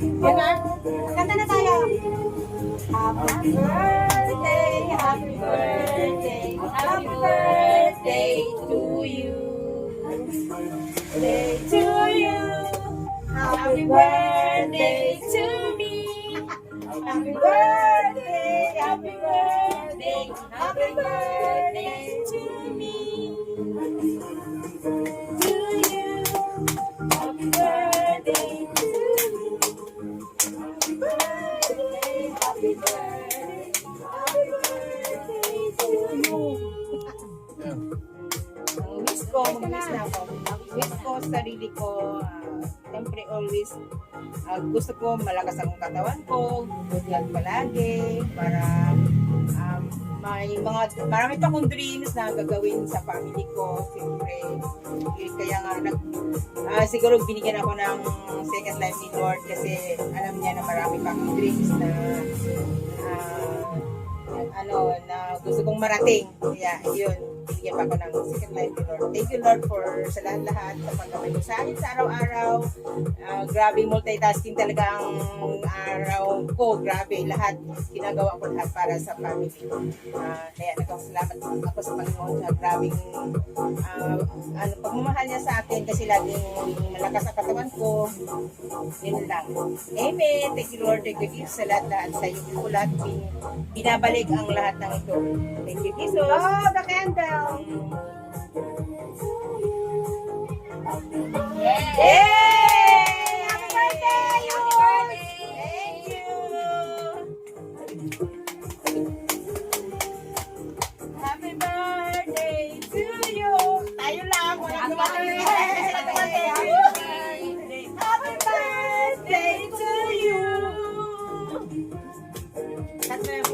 Kanta na tayo. Happy birthday, happy birthday, happy birthday to you. Day to you. Happy birthday to me. Happy birthday, happy birthday, happy birthday to me. To you. Happy birthday to me. Happy birthday, happy birthday, happy birthday to you. Ang wish ko, mag-wish na ako. Ang wish ko sa sarili ko, siyempre always, gusto ko malakas ang katawan ko, good health palagi, para marami pa akong dreams na gagawin sa family ko. Siyempre, kaya nga, siguro binigyan ako ng second life ni Lord kasi alam niya na marami pa akong dreams na na gusto kong marating. Kaya, yun, binigyan pa ako ng second life ni Lord. Thank you, Lord, for sa lahat-lahat sa paggamay mo sa akin sa araw-araw. Grabe, multitasking talaga ang araw ko. Grabe, lahat. Ginagawa ko lahat para sa family. Kaya nagpasalamat ako sa Panginoon sa grabing pagmamahal niya sa akin kasi laging malakas ang katawan ko. Yun lang. Amen. Thank you, Lord. Thank you, Jesus, sa lahat-lahat. Sa iyo ko lahat binabalik ang lahat ng ito. Thank you, Jesus. Oh, the candle. Yay! Happy birthday! Happy birthday! Thank you! Happy birthday to you! Tayo lang! Walang dumating! Happy birthday to you! Cut mo yun.